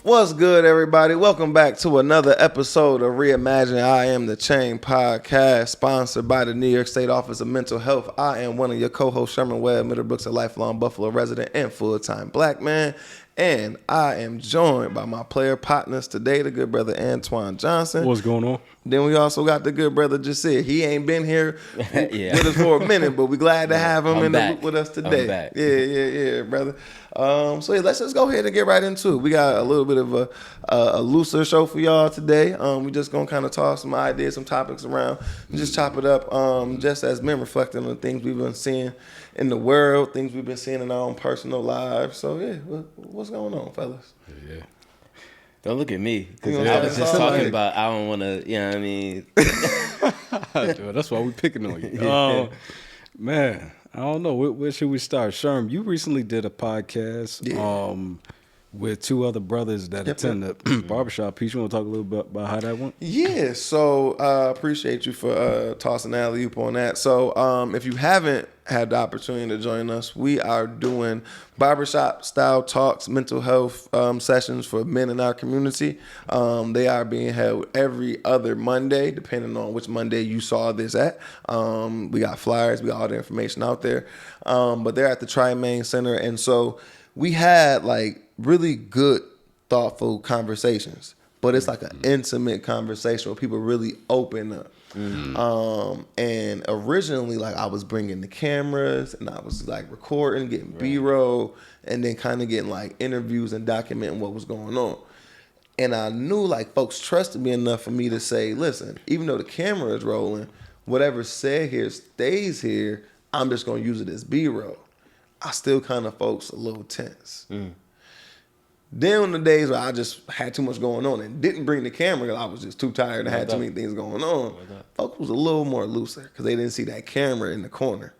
What's good, everybody? Welcome back to another episode of Reimagine I Am the Chain podcast, sponsored by the New York State Office of Mental Health. I am one of your co-hosts, Sherman, Middlebrooks, a lifelong Buffalo resident and full-time black man. And I am joined by my player partners today, the good brother Antoine Johnson. What's going on? Then we also got the good brother Jasir. He ain't been here with us for a minute, but we're glad to have him the loop with us today. I'm back. Yeah, brother. Let's just go ahead and get right into it. We got a little bit of a looser show for y'all today. We just gonna kind of toss some ideas, some topics around, and just chop it up. Just as men reflecting on the things we've been seeing in the world, things we've been seeing in our own personal lives. So yeah, what's going on, fellas? Yeah. Don't look at me, because I was just talking about I don't want to, you know what I mean? Dude, that's why we picking on you. Man, I don't know. Where should we start? Sherm, you recently did a podcast with two other brothers that attend the barbershop piece. You want to talk a little bit about how that went? Yeah, so appreciate you for tossing the alley-oop on that. So if you haven't had the opportunity to join us, we are doing barbershop-style talks, mental health sessions for men in our community. They are being held every other Monday, depending on which Monday you saw this at. We got flyers, we got all the information out there. But they're at the Tri-Main Center, and so we had like really good, thoughtful conversations. But it's like an intimate conversation where people really open up. And originally, like, I was bringing the cameras and I was like recording, getting B-roll, and then kind of getting like interviews and documenting what was going on. And I knew like folks trusted me enough for me to say, listen, even though the camera is rolling, whatever's said here stays here. I'm just going to use it as B-roll. I still kind of folks a little tense. Then on the days where I just had too much going on and didn't bring the camera because I was just too tired and had too many things going on, folks was a little more looser because they didn't see that camera in the corner.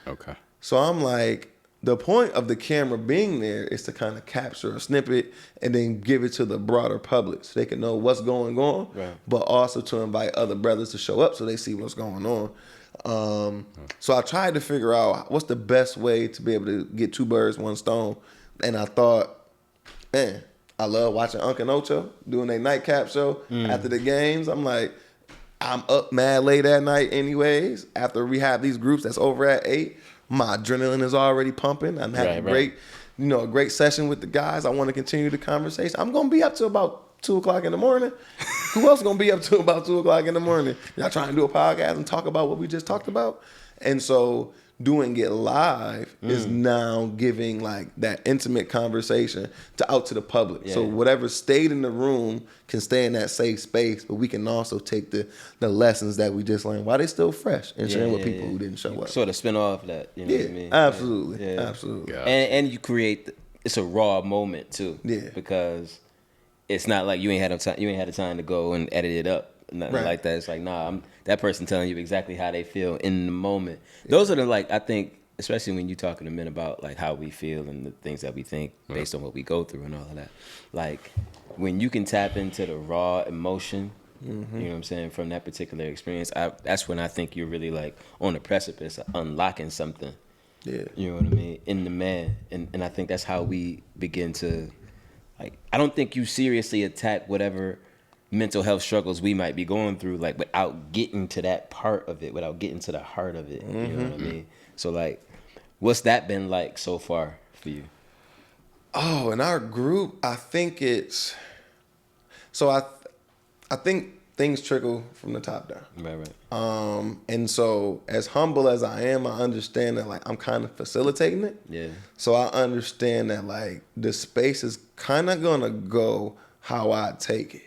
Okay. So I'm like, the point of the camera being there is to kind of capture a snippet and then give it to the broader public so they can know what's going on, but also to invite other brothers to show up so they see what's going on. So I tried to figure out what's the best way to be able to get two birds, one stone. And I thought, man, I love watching Unc and Ocho doing their nightcap show after the games. I'm like, I'm up mad late at night anyways. After we have these groups that's over at 8, my adrenaline is already pumping. I'm having a great session with the guys. I want to continue the conversation. I'm going to be up till about 2 o'clock in the morning. Who else going to be up till about 2 o'clock in the morning? Y'all trying to do a podcast and talk about what we just talked about? And so doing it live is now giving like that intimate conversation out to the public. Yeah. So whatever stayed in the room can stay in that safe space, but we can also take the lessons that we just learned while they're still fresh and sharing with people who didn't show up. Sort of spin off that, you know what I mean? Absolutely. Absolutely. Yeah. And you create, it's a raw moment too. Yeah. Because it's not like you ain't had the time to go and edit it up. Nothing like that. It's like, I'm that person telling you exactly how they feel in the moment. Those are the, like, I think, especially when you're talking to men about like how we feel and the things that we think based on what we go through and all of that. Like when you can tap into the raw emotion, you know what I'm saying, from that particular experience, that's when I think you're really like on the precipice of unlocking something. Yeah. You know what I mean? In the man. And I think that's how we begin to, like, I don't think you seriously attack whatever mental health struggles we might be going through, like, without getting to that part of it, without getting to the heart of it. You know what I mean? So, like, what's that been like so far for you? Oh, in our group, I think it's... So, I think things trickle from the top down. Right. And so, as humble as I am, I understand that, like, I'm kind of facilitating it. Yeah. So, I understand that, like, the space is kind of going to go how I take it.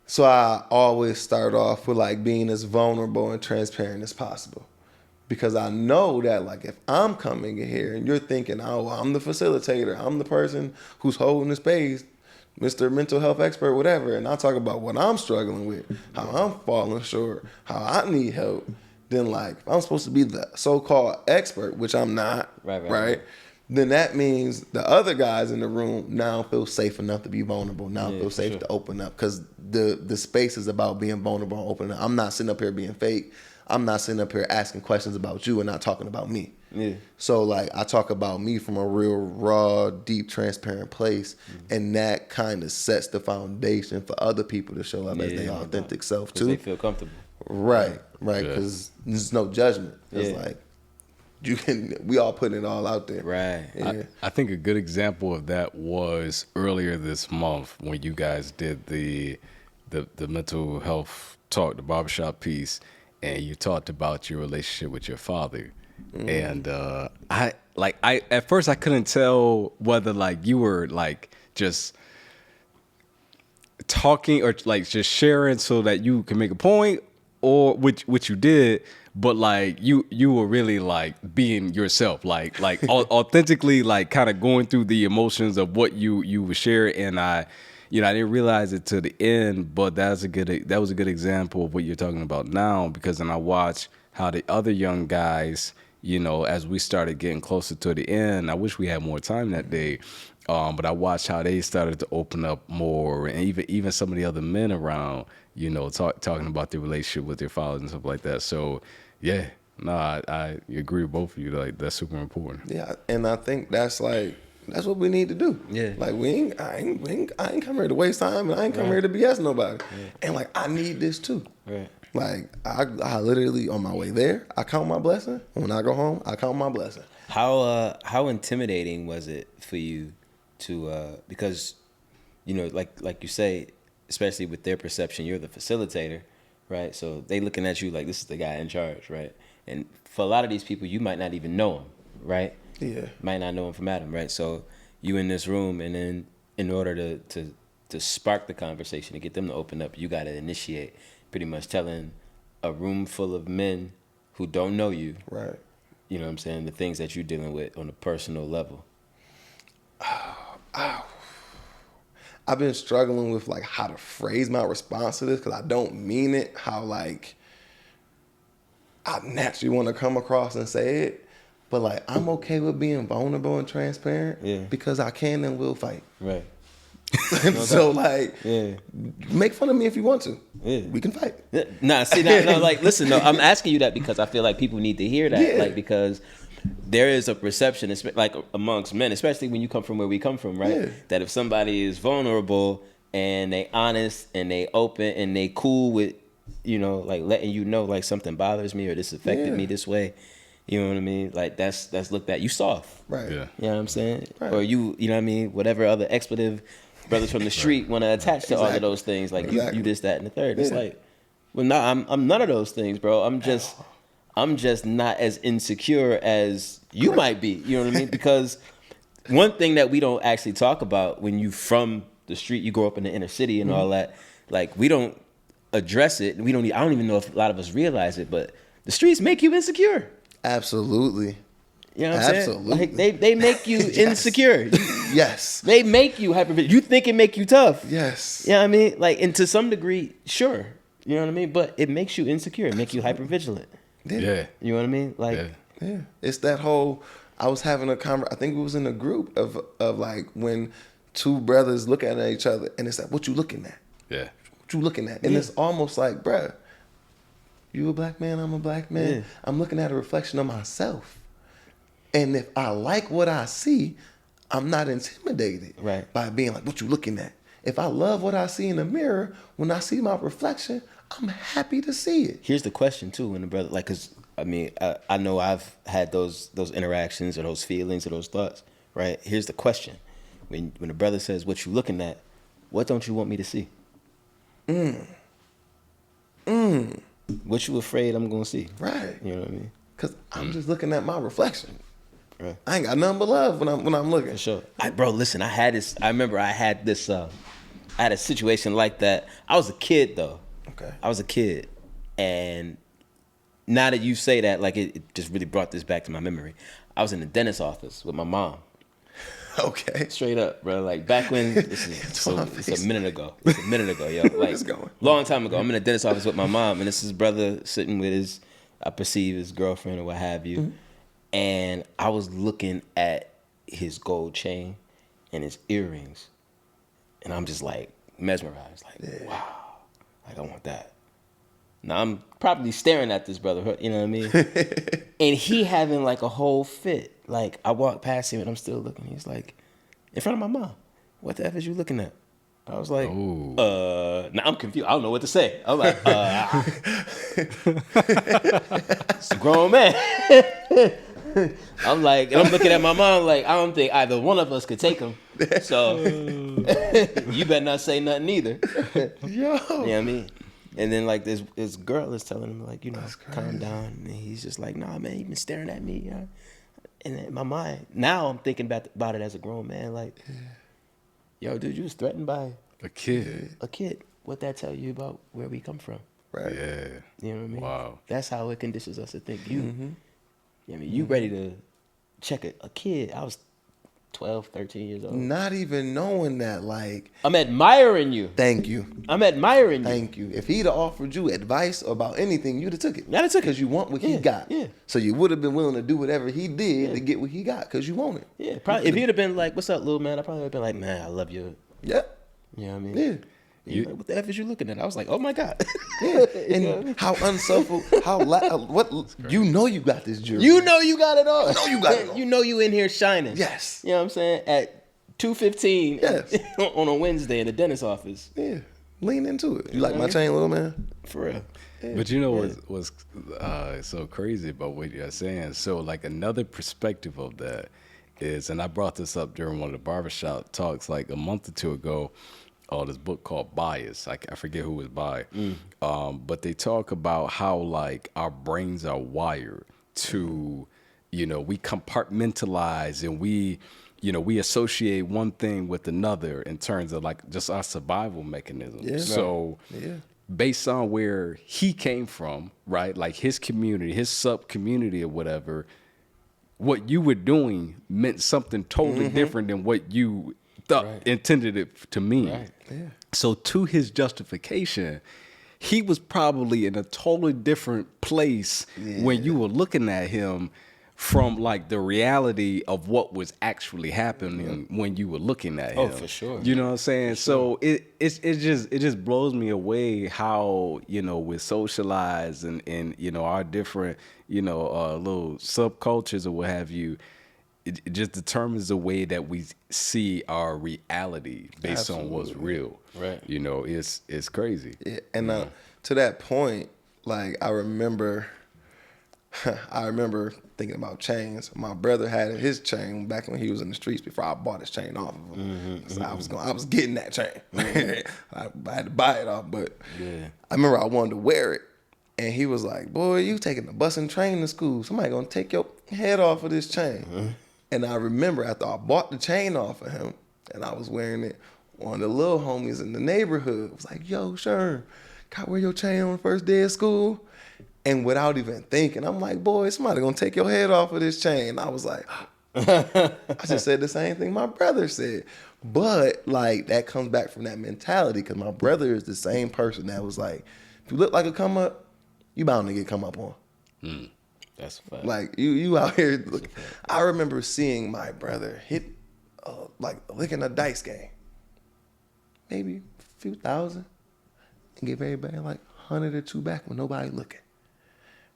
So I always start off with like being as vulnerable and transparent as possible, because I know that like if I'm coming in here and you're thinking, oh, I'm the facilitator, I'm the person who's holding the space, Mr. Mental Health Expert, whatever, and I talk about what I'm struggling with, how I'm falling short, how I need help, then like if I'm supposed to be the so-called expert, which I'm not, right? Then that means the other guys in the room now feel safe enough to be vulnerable, feel safe to open up, because the space is about being vulnerable and opening up. I'm not sitting up here being fake. I'm not sitting up here asking questions about you and not talking about me. Yeah. So like I talk about me from a real raw, deep, transparent place, and that kind of sets the foundation for other people to show up as their authentic self too. They feel comfortable. Right, because there's no judgment. It's like we all putting it all out there. Right. Yeah. I think a good example of that was earlier this month when you guys did the mental health talk, the barbershop piece, and you talked about your relationship with your father. And I at first I couldn't tell whether like you were like just talking or like just sharing so that you can make a point, or which you did, but like you were really like being yourself, like authentically, like kind of going through the emotions of what you were sharing. And I didn't realize it to the end, but that was a good example of what you're talking about now, because then I watched how the other young guys, as we started getting closer to the end, I wish we had more time that day, but I watched how they started to open up more, and even some of the other men around, talking about their relationship with their fathers and stuff like that. So, yeah, I agree with both of you. Like, that's super important. Yeah, and I think that's what we need to do. Yeah. Like I ain't come here to waste time, and I ain't come here to BS nobody. Yeah. And like I need this too. Right. Like I literally on my way there, I count my blessing. When I go home, I count my blessing. How intimidating was it for you to because like you say, especially with their perception, you're the facilitator, right? So they looking at you like this is the guy in charge, right? And for a lot of these people, you might not even know him, right? Yeah. Might not know him from Adam, right? So you in this room, and then in order to spark the conversation, to get them to open up, you got to initiate, pretty much telling a room full of men who don't know you, right? You know what I'm saying? The things that you're dealing with on a personal level. I've been struggling with like how to phrase my response to this, because I don't mean it how like I naturally want to come across and say it, but like I'm okay with being vulnerable and transparent, because I can and will fight. Right. So like, make fun of me if you want to. Yeah. We can fight. Nah, see, no, like, listen, no, I'm asking you that because I feel like people need to hear that, like, because there is a perception, like amongst men, especially when you come from where we come from, right? Yeah. That if somebody is vulnerable and they honest and they open and they cool with, like letting you know like something bothers me or this affected me this way, you know what I mean? Like that's looked at, you soft, right? Yeah. You know what I'm saying? Right. Or you know what I mean? Whatever other expletive brothers from the street want to attach to all of those things, like you this, that, and the third. It's like, well, no, I'm none of those things, bro. I'm just not as insecure as you might be. You know what I mean? Because one thing that we don't actually talk about when you from the street, you grow up in the inner city and all that, like we don't address it. I don't even know if a lot of us realize it, but the streets make you insecure. Absolutely. You know what I'm saying? Like they make you insecure. Yes. They make you hypervigilant. You think it make you tough. Yes. You know what I mean? Like, and to some degree, sure. You know what I mean? But it makes you insecure. It makes you hypervigilant. Yeah. You know what I mean? Like, yeah. It's that whole, I was having a conversation, I think it was in a group of like when two brothers look at each other and it's like, what you looking at? Yeah. What you looking at? And it's almost like, bruh, you a black man, I'm a black man. Yeah. I'm looking at a reflection of myself. And if I like what I see, I'm not intimidated by being like, what you looking at? If I love what I see in the mirror, when I see my reflection, I'm happy to see it. Here's the question too, when the brother, like, cause I mean, I know I've had those interactions or those feelings or those thoughts, right? Here's the question. When the brother says, what you looking at, what don't you want me to see? What you afraid I'm gonna see? Right. You know what I mean? Cause I'm just looking at my reflection. Right. I ain't got nothing but love when I'm looking. For sure. Bro, listen, I remember I had a situation like that. I was a kid though. Okay. I was a kid. And now that you say that, like it just really brought this back to my memory. I was in the dentist's office with my mom. Okay. Straight up, bro. Like back when it's a minute ago. It's a minute ago, yo. Like long time ago. I'm in the dentist's office with my mom, and this is brother sitting with I perceive his girlfriend or what have you. Mm-hmm. And I was looking at his gold chain and his earrings, and I'm just like mesmerized, like wow, like I want that. Now I'm probably staring at this brother, you know what I mean? And he having like a whole fit. Like I walk past him and I'm still looking. He's like, in front of my mom. What the F is you looking at? I was like, now I'm confused. I don't know what to say. I'm like, it's a grown man. I'm like, and I'm looking at my mom like, I don't think either one of us could take him. So you better not say nothing either. Yo. You know what I mean? And then like this girl is telling him like, calm down. And he's just like, nah, man, you been staring at me. Yeah. And in my mind, now I'm thinking about it as a grown man. Like, yo, dude, you was threatened by a kid. A kid. What that tell you about where we come from? Right. Yeah. You know what I mean? Wow. That's how it conditions us to think. You ready to check a kid. I was 12, 13 years old. Not even knowing that, like... I'm admiring you. Thank you. I'm admiring you. Thank you. If he'd have offered you advice about anything, you'd have took it. I'd have took it. Because you want what he got. Yeah. So you would have been willing to do whatever he did to get what he got because you want it. Yeah. Probably. If he'd have been like, what's up, little man? I probably would have been like, man, I love you. Yeah. You know what I mean? Yeah. Like, what the F is you looking at? I was like, oh my God. Yeah. And how unselfful, what, you know you got this jewelry. You know you got it all. You know you got it all. You know you in here shining. Yes. You know what I'm saying? At 2:15 Yes. on a Wednesday in the dentist's office. Yeah. Lean into it. You like my chain, little man? For real. Yeah. But you know what's so crazy about what you're saying? So like another perspective of that is, and I brought this up during one of the barbershop talks like a month or two ago, this book called Bias. I forget who it was by. But they talk about how like our brains are wired to, we compartmentalize and we associate one thing with another in terms of like just our survival mechanism. Yeah. So based on where he came from, right? Like his community, his sub community or whatever, what you were doing meant something totally different than what you thought intended it to mean. Right. Yeah. So to his justification, he was probably in a totally different place when you were looking at him from like the reality of what was actually happening when you were looking at him. Oh, for sure. You know what I'm saying? So it just blows me away how, we're socialized and our different, little subcultures or what have you. It just determines the way that we see our reality based on what's real. Right. It's crazy. Yeah. And to that point, like I remember thinking about chains. My brother had his chain back when he was in the streets before I bought his chain off of him. So I was getting that chain. I had to buy it off, but I remember I wanted to wear it. And he was like, boy, you taking the bus and train to school. Somebody gonna take your head off of this chain. And I remember after I bought the chain off of him and I was wearing it, one of the little homies in the neighborhood was like, yo, Sherman, can I wear your chain on the first day of school? And without even thinking, I'm like, boy, somebody gonna take your head off of this chain. I was like, I just said the same thing my brother said. But like that comes back from that mentality because my brother is the same person that was like, if you look like a come up, you bound to get come up on. That's a fact. Like you out here. Look, I remember seeing my brother hit like licking a dice game, maybe a few thousand, and give everybody like 100 or 2 back when nobody looking.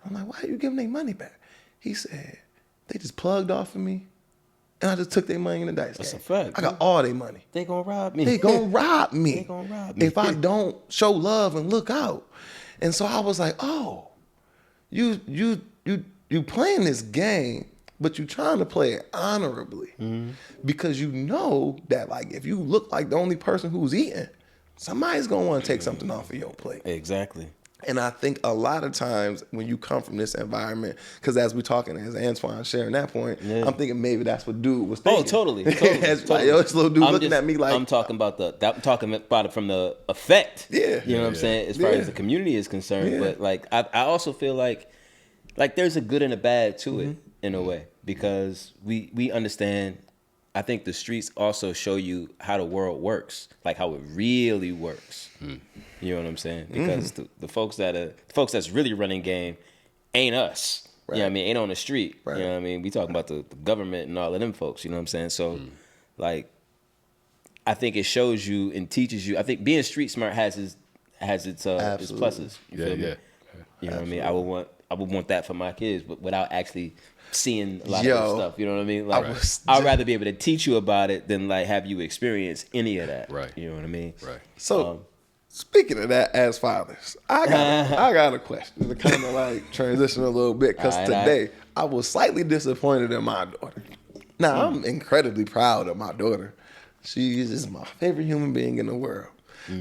I'm like, why are you giving their money back? He said they just plugged off of me, and I just took their money in the dice That's game. a fact. I got all their money. They gonna rob me. They gonna rob me. They gonna rob me. If I don't show love and look out. And so I was like, oh, you playing this game, but you trying to play it honorably. Because you know that like if you look like the only person who's eating, somebody's gonna want to take something off of your plate. Exactly. And I think a lot of times when you come from this environment, because as we're talking, as Antoine sharing that point, I'm thinking maybe that's what dude was thinking. Oh, totally. Like, yo, this little dude looking at me like... I'm talking about it from the effect. Yeah. You know what I'm saying? As far as the community is concerned. Yeah. But like, I also feel like there's a good and a bad to it in a way. Because we understand, I think the streets also show you how the world works. Like how it really works. You know what I'm saying? Because the folks that's really running game ain't us. Right. You know what I mean? Ain't on the street. Right. You know what I mean? We talking about the government and all of them folks. You know what I'm saying? So, like, I think it shows you and teaches you. I think being street smart has its pluses. You feel me? You know what I mean? I would want that for my kids, but without actually seeing a lot of this stuff. You know what I mean? Like, I'd rather be able to teach you about it than like have you experience any of that. Right. You know what I mean? Right. So, speaking of that, as fathers, I got a question to kind of like transition a little bit, because today I was slightly disappointed in my daughter. Now, I'm incredibly proud of my daughter. She is my favorite human being in the world.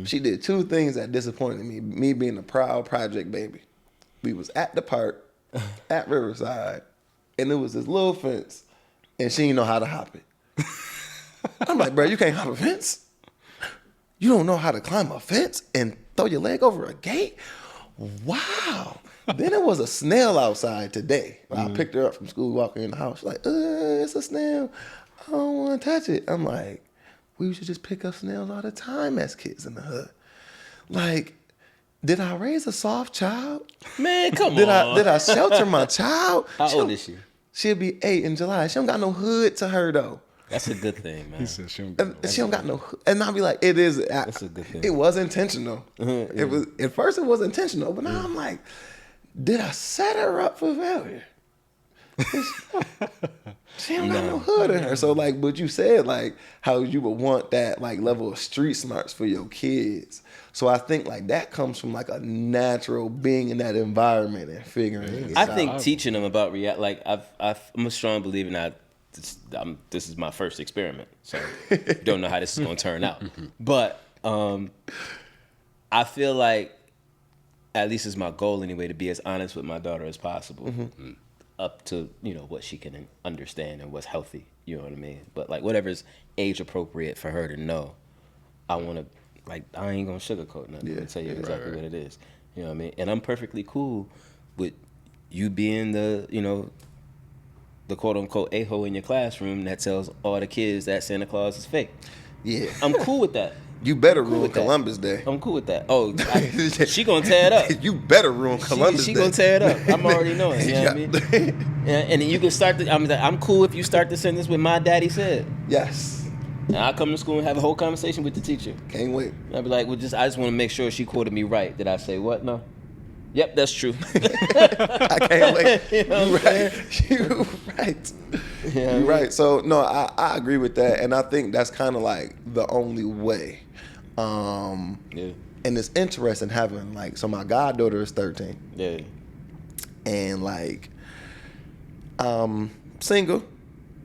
She did two things that disappointed me. Me being a proud project baby. We was at the park at Riverside, and there was this little fence, and she didn't know how to hop it. I'm like, bro, you can't hop a fence? You don't know how to climb a fence and throw your leg over a gate? Wow. Then there was a snail outside today. I picked her up from school, walking in the house. She's like, it's a snail. I don't want to touch it. I'm like, we should just pick up snails all the time as kids in the hood. Like, did I raise a soft child? Man, come on. Did I shelter my child? How old is she? She'll be 8 in July. She don't got no hood to her, though. That's a good thing, man. He said she She don't got no hood. And I'll be like, it is. That's a good thing. It was intentional. It was, at first it was intentional, but now I'm like, did I set her up for failure? She don't got no hood in her. So like what you said, like how you would want that like level of street smarts for your kids. So I think like that comes from like a natural being in that environment and figuring it out. I think teaching them about I'm a strong believer that this is my first experiment, so don't know how this is going to turn out. But I feel like, at least it's my goal anyway, to be as honest with my daughter as possible. Up to, what she can understand and what's healthy, you know what I mean? But like whatever's age appropriate for her to know, I want to, like, I ain't gonna sugarcoat nothing. I'm gonna tell you exactly what it is. You know what I mean? And I'm perfectly cool with you being the quote unquote a-hole in your classroom that tells all the kids that Santa Claus is fake. Yeah. I'm cool with that. You better ruin Columbus Day. I'm cool with that. Oh, she gonna tear it up. You better ruin Columbus Day. She gonna tear it up. I'm already knowing. You know what I mean? And then you can start I'm cool if you start the sentence with "my daddy said." Yes. And I'll come to school and have a whole conversation with the teacher. Can't wait. And I'll be like, I just want to make sure she quoted me right. Did I say what? No. Yep, that's true. I can't wait. You're right. You're right. You're right. So no, I agree with that, and I think that's kind of like the only way. And it's interesting having like, so my goddaughter is 13. Yeah. And like, single,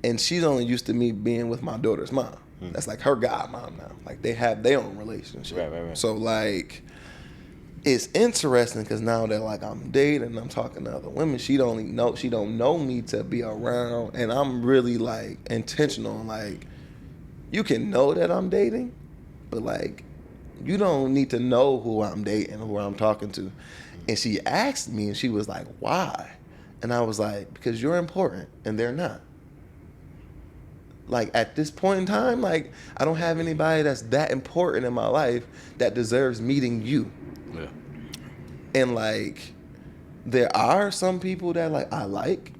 and she's only used to me being with my daughter's mom. That's like her godmom now. Like they have their own relationship. Right. So like, it's interesting because now that like I'm dating, I'm talking to other women. She don't know me to be around, and I'm really like intentional. Like, you can know that I'm dating, but like, you don't need to know who I'm dating, who I'm talking to. And she asked me, and she was like, "Why?" And I was like, "Because you're important, and they're not." Like at this point in time, like I don't have anybody that's that important in my life that deserves meeting you. Yeah. And like, there are some people that like I like,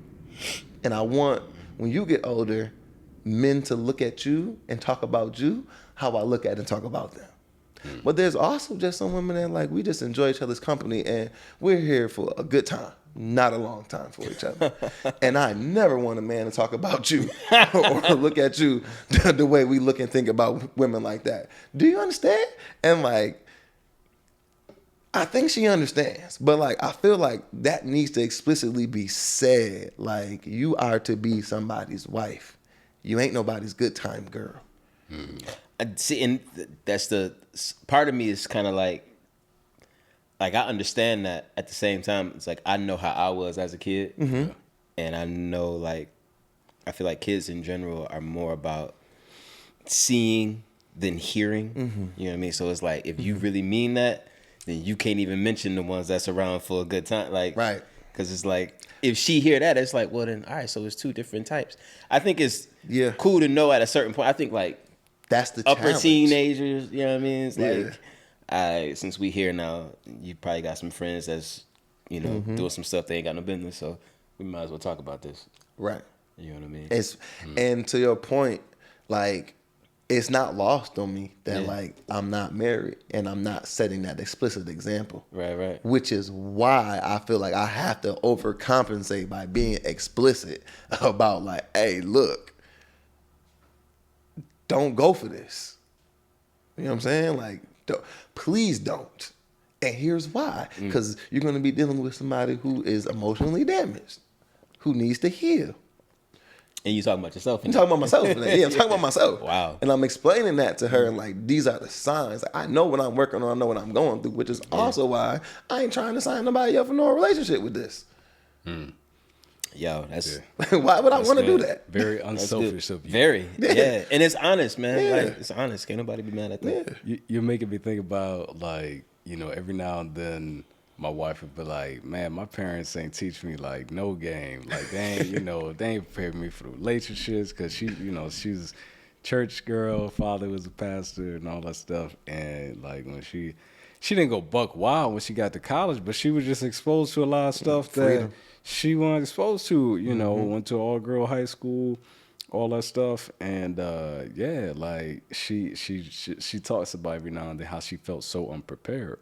and I want, when you get older, men to look at you and talk about you how I look at and talk about them. But there's also just some women that like, we just enjoy each other's company and we're here for a good time, not a long time for each other. And I never want a man to talk about you or look at you the way we look and think about women like that. Do you understand? And like, I think she understands, but like, I feel like that needs to explicitly be said. Like, you are to be somebody's wife. You ain't nobody's good time girl. See, and that's the part of me is kind of like I understand that. At the same time, it's like I know how I was as a kid, and I know, like, I feel like kids in general are more about seeing than hearing. You know what I mean? So it's like, if you really mean that, then you can't even mention the ones that's around for a good time, like, right? Because it's like, if she hear that, it's like, well then, all right, so it's two different types. I think it's cool to know at a certain point. I think like, that's the upper challenge. Teenagers, you know what I mean? It's like, since we here now, you probably got some friends that's, doing some stuff they ain't got no business, so we might as well talk about this. Right. You know what I mean? And to your point, like, it's not lost on me that like I'm not married and I'm not setting that explicit example. Right. Which is why I feel like I have to overcompensate by being explicit about like, hey, look, don't go for this. You know what I'm saying? Like, please don't. And here's why. Because you're going to be dealing with somebody who is emotionally damaged, who needs to heal. And you talking about yourself? I'm talking about myself. Yeah, I'm talking about myself. Wow. And I'm explaining that to her, and like, these are the signs. Like, I know what I'm working on. I know what I'm going through, which is also why I ain't trying to sign nobody up for no relationship with this. Yo, that's why would I want to do that? Very unselfish of you. Very, yeah. And it's honest, man. Yeah. Like, it's honest. Can't nobody be mad at that. Yeah. You're making me think about, like, you know, every now and then my wife would be like, man, my parents ain't teach me, like, no game. Like, they ain't, you know, they ain't prepared me for the relationships because she, you know, she's church girl, father was a pastor and all that stuff. And, like, when she didn't go buck wild when she got to college, but she was just exposed to a lot of stuff that she wasn't exposed to, you know, went to all-girl high school, all that stuff. And, yeah, like, she talks about every now and then how she felt so unprepared.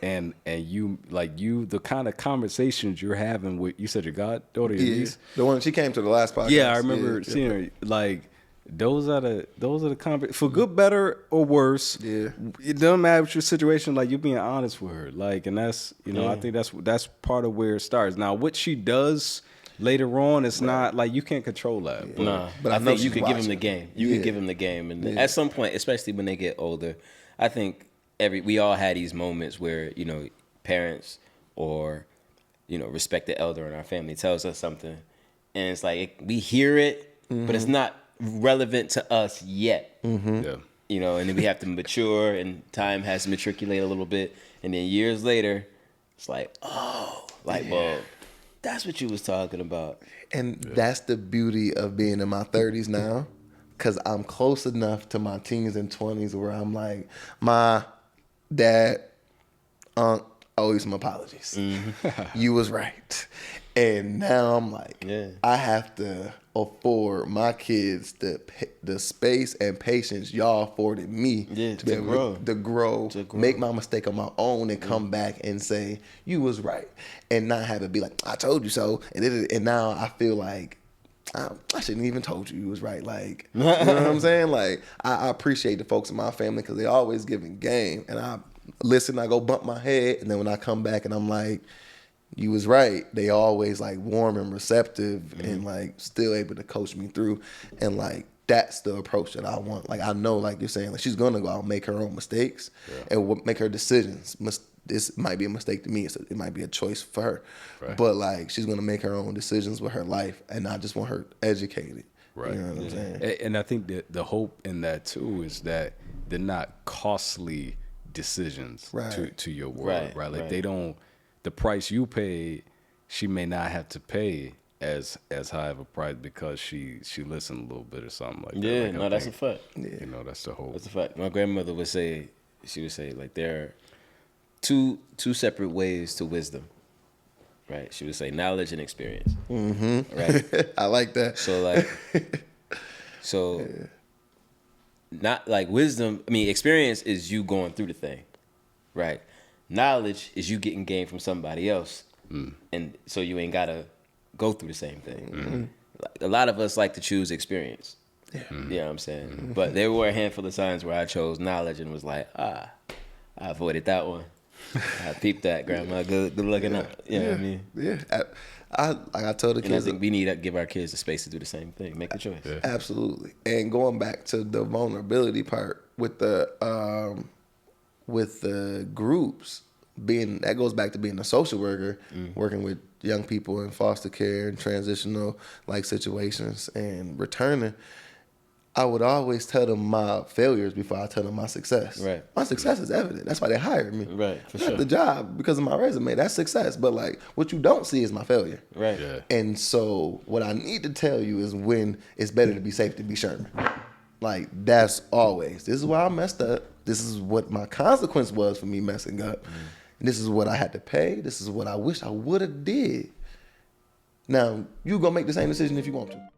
And you, like, the kind of conversations you're having with, you said your goddaughter, your niece? The one, she came to the last podcast. Yeah, I remember seeing her. Like, those are the conversations, for good, better, or worse. Yeah. It doesn't matter what your situation, like, you're being honest with her. Like, and that's, you know, I think that's part of where it starts. Now, what she does later on, it's not, like, you can't control that. But, nah, but I think you could give them the game. You can give them the game. And at some point, especially when they get older, I think we all had these moments where, you know, parents or, you know, respected elder in our family tells us something, and it's like we hear it, but it's not relevant to us yet. Yeah. You know, and then we have to mature, and time has to matriculate a little bit, and then years later, it's like, oh, light bulb. That's what you was talking about. And that's the beauty of being in my 30s now, because I'm close enough to my teens and 20s where I'm like, my dad, aunt, owe you some apologies. You was right. And now I'm like, I have to afford my kids the space and patience y'all afforded me to be able to grow, make my mistake on my own, and come back and say, you was right. And not have it be like, I told you so. And now I feel like, I shouldn't even told you was right. Like, you know what I'm saying? Like, I appreciate the folks in my family because they always giving game. And I listen, I go bump my head. And then when I come back and I'm like, you was right, they always like warm and receptive and like still able to coach me through. And like, that's the approach that I want. Like, I know, like you're saying, like, she's going to go out and make her own mistakes and make her decisions. This might be a mistake to me. It might be a choice for her. Right. But, like, she's going to make her own decisions with her life, and I just want her educated. Right. You know what I'm saying? And I think that the hope in that, too, is that they're not costly decisions to your world, right? Like, they don't, the price you pay, she may not have to pay as high of a price because she listened a little bit or something like that. Yeah, like, no, that's a fact. You know, that's the hope. That's a fact. My grandmother would say, like, there are two separate ways to wisdom, right? She would say knowledge and experience, right? I like that. So, like, not like wisdom. I mean, experience is you going through the thing, right? Knowledge is you getting gain from somebody else, and so you ain't gotta go through the same thing. Like, a lot of us like to choose experience. Yeah. You know what I'm saying? But there were a handful of times where I chose knowledge and was like, I avoided that one. I peeped that, Grandma. Good looking up. You know what I mean? Yeah. I told the kids. And I think we need to give our kids the space to do the same thing. Make the choice. Yeah. Absolutely. And going back to the vulnerability part with the groups, that goes back to being a social worker, working with young people in foster care and transitional like situations and returning. I would always tell them my failures before I tell them my success. Right. My success is evident. That's why they hired me. Right, for Not sure. the job because of my resume. That's success. But like what you don't see is my failure. Right. Yeah. And so what I need to tell you is when it's better to be safe to be Sherman. Like that's always. This is why I messed up. This is what my consequence was for me messing up. And this is what I had to pay. This is what I wish I would have did. Now, you gonna make the same decision if you want to.